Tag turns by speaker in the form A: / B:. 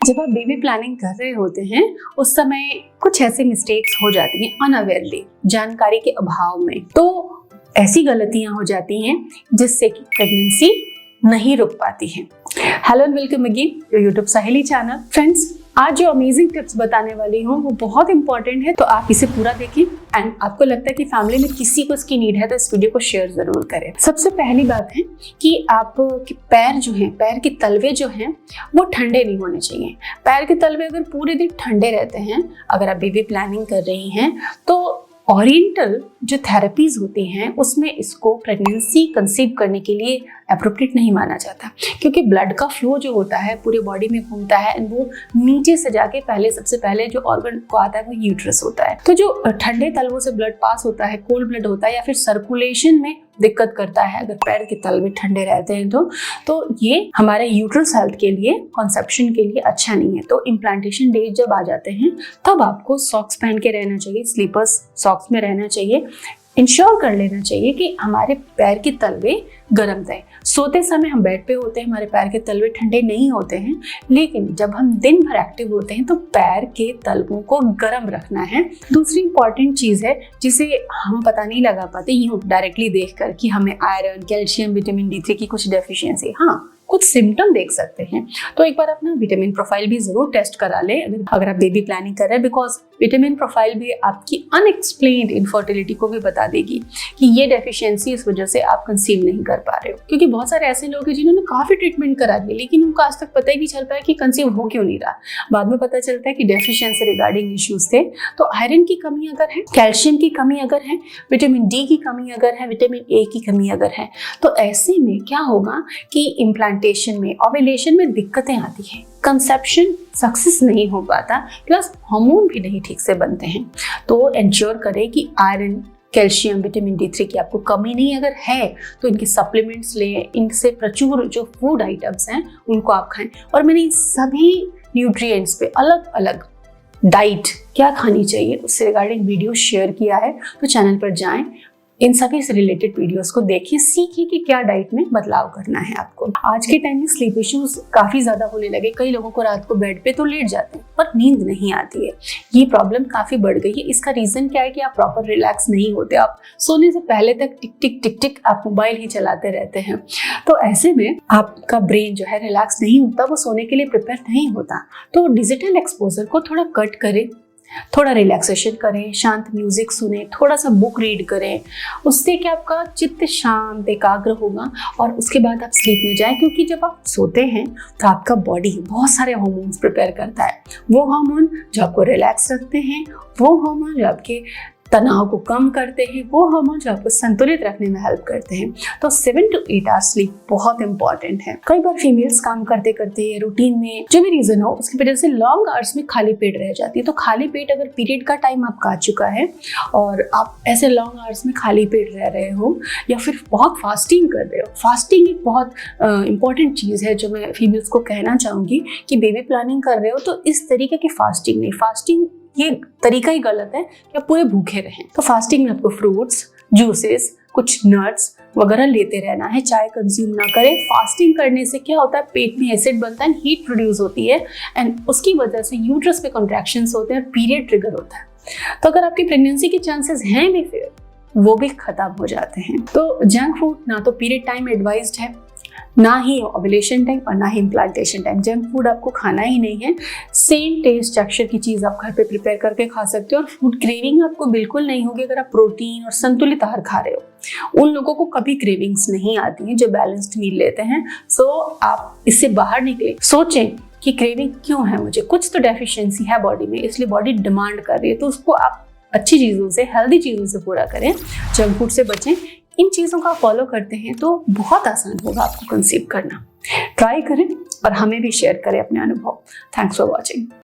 A: जब आप baby planning कर रहे होते हैं उस समय कुछ ऐसे मिस्टेक्स हो जाती हैं अनअवेयरली, जानकारी के अभाव में। तो ऐसी गलतियां हो जाती हैं जिससे कि प्रेगनेंसी नहीं रुक पाती है। Hello and welcome again your YouTube सहेली चैनल। फ्रेंड्स, आज जो अमेजिंग टिप्स बताने वाली हूँ वो बहुत इंपॉर्टेंट है, तो आप इसे पूरा देखें एंड आपको लगता है कि फैमिली में किसी को इसकी नीड है तो इस वीडियो को शेयर जरूर करें। सबसे पहली बात है कि आप के पैर जो हैं, पैर के तलवे जो हैं वो ठंडे नहीं होने चाहिए। पैर के तलवे अगर पूरे दिन ठंडे रहते हैं, अगर आप बेबी प्लानिंग कर रही हैं, तो ओरिएंटल जो थेरेपीज होती हैं उसमें इसको प्रेगनेंसी कंसीव करने के लिए अप्रोप्रिएट नहीं माना जाता, क्योंकि ब्लड का फ्लो जो होता है पूरे बॉडी में घूमता है एंड वो नीचे से जाके सबसे पहले जो ऑर्गन को आता है वो यूट्रस होता है। तो जो ठंडे तलवों से ब्लड पास होता है, कोल्ड ब्लड होता है या फिर सर्कुलेशन में दिक्कत करता है अगर पैर के तलवे ठंडे रहते हैं तो ये हमारे यूट्रस हेल्थ के लिए, कॉन्सेप्शन के लिए अच्छा नहीं है। तो इम्प्लांटेशन डेज जब आ जाते हैं तब आपको सॉक्स पहन के रहना चाहिए, स्लीपर्स सॉक्स में रहना चाहिए। इंश्योर कर लेना चाहिए कि हमारे पैर के तलवे गर्म रहे। सोते समय हम बेड पे होते हैं, हमारे पैर के तलवे ठंडे नहीं होते हैं, लेकिन जब हम दिन भर एक्टिव होते हैं तो पैर के तलवों को गर्म रखना है। दूसरी इंपॉर्टेंट चीज है जिसे हम पता नहीं लगा पाते यूं डायरेक्टली देखकर कि हमें आयरन, कैल्शियम, विटामिन D3 की कुछ डेफिशिएंसी, हाँ कुछ सिम्टम देख सकते हैं। तो एक बार अपना विटामिन प्रोफाइल भी जरूर टेस्ट करा ले अगर आप बेबी प्लानिंग कर रहे हैं, बिकॉज विटामिन प्रोफाइल भी आपकी अनएक्सप्लेन्ड इनफर्टिलिटी को भी बता देगी कि ये डेफिशिएंसी इस वजह से आप कंसीव नहीं कर पा रहे हो। क्योंकि बहुत सारे ऐसे लोग हैं जिन्होंने काफी ट्रीटमेंट करा दी लेकिन उनको आज तक पता ही नहीं चल पाया कि कंसीव हो क्यों नहीं रहा। बाद में पता चलता है कि डेफिशिएंसी रिगार्डिंग इश्यूज थे। तो आयरन की कमी अगर है, कैल्शियम की कमी अगर है, विटामिन D की कमी अगर है, विटामिन A की कमी अगर है, तो ऐसे में क्या होगा कि इम्प्लांटेशन में, ओव्यूलेशन में दिक्कतें आती हैं, कंसेप्शन सक्सेस नहीं हो पाता, प्लस हार्मोन भी नहीं ठीक से बनते हैं। तो एंश्योर करें कि आयरन, कैल्शियम, विटामिन D3 की आपको कमी नहीं अगर है तो इनके सप्लीमेंट्स लें, इनसे प्रचुर जो फूड आइटम्स हैं उनको आप खाएं। और मैंने इन सभी न्यूट्रिएंट्स पे अलग अलग डाइट क्या खानी चाहिए उससे रिगार्डिंग वीडियो शेयर किया है, तो चैनल पर जाएं, इन सभी से रिलेटेड वीडियोस को देखिए, सीखिए कि क्या डाइट में बदलाव करना है आपको। आज के टाइम में स्लीप इश्यूज काफी ज्यादा होने लगे। कई लोगों को रात को बेड पे तो लेट जाते हैं पर नींद नहीं आती है। ये प्रॉब्लम काफी बढ़ गई है। इसका रीजन क्या है कि आप प्रॉपर रिलैक्स नहीं होते। आप सोने से पहले तक टिक टिक आप मोबाइल ही चलाते रहते हैं। तो ऐसे में आपका ब्रेन जो है रिलैक्स नहीं होता, वो सोने के लिए प्रिपेयर नहीं होता। तो डिजिटल एक्सपोजर को थोड़ा कट करें, थोड़ा रिलैक्सेशन करें, शांत म्यूजिक सुने, थोड़ा सा बुक रीड करें। उससे क्या आपका चित्त शांत, एकाग्र होगा और उसके बाद आप स्लीप में जाएं। क्योंकि जब आप सोते हैं तो आपका बॉडी बहुत सारे हार्मोन्स प्रिपेयर करता है। वो हार्मोन जो आपको रिलैक्स रखते हैं, वो हार्मोन जो आपके तनाव को कम करते हैं, वो हार्मोन जो आपको संतुलित रखने में हेल्प करते हैं। तो 7 to 8 आवर्स स्लीप बहुत इंपॉर्टेंट है। कई बार फीमेल्स काम करते करते रूटीन में जो भी रीजन हो उसकी वजह से लॉन्ग आवर्स में खाली पेट रह जाती है। तो खाली पेट अगर पीरियड का टाइम आपका आ चुका है और आप ऐसे लॉन्ग आवर्स में खाली पेट रह रहे हो या फिर बहुत फास्टिंग कर रहे हो, फास्टिंग एक बहुत इंपॉर्टेंट चीज़ है जो मैं फीमेल्स को कहना चाहूँगी कि बेबी प्लानिंग कर रहे हो तो इस तरीके की फास्टिंग नहीं, फास्टिंग ये तरीका ही गलत है कि आप पूरे भूखे रहें। तो फास्टिंग में आपको फ्रूट्स, जूसेस, कुछ नट्स वगैरह लेते रहना है, चाय कंज्यूम ना करें। फास्टिंग करने से क्या होता है, पेट में एसिड बनता है, हीट प्रोड्यूस होती है एंड उसकी वजह से यूट्रस पे कॉन्ट्रैक्शंस होते हैं, पीरियड ट्रिगर होता है। तो अगर आपकी प्रेगनेंसी के चांसेस हैं भी फिर वो भी खत्म हो जाते हैं। तो जंक फूड ना तो पीरियड टाइम एडवाइज्ड है, ना ही ओव्यूलेशन टाइम और ना ही इम्प्लांटेशन टाइम। जंक फूड आपको खाना ही नहीं है। सेम टेस्ट टेक्सचर की चीज़ आप घर पे प्रिपेयर करके खा सकते हो और फूड क्रेविंग आपको बिल्कुल नहीं होगी अगर आप प्रोटीन और संतुलित आहार खा रहे हो। उन लोगों को कभी क्रेविंग्स नहीं आती हैं जो बैलेंस्ड मील लेते हैं। सो आप इससे बाहर निकले, सोचें कि क्रेविंग क्यों है, मुझे कुछ तो डेफिशिएंसी है बॉडी में, इसलिए बॉडी डिमांड कर रही है। तो उसको आप अच्छी चीज़ों से, हेल्दी चीज़ों से पूरा करें, जंक फूड से बचें। इन चीज़ों का फॉलो करते हैं तो बहुत आसान होगा आपको कंसीव करना। ट्राई करें और हमें भी शेयर करें अपने अनुभव। Thanks for watching.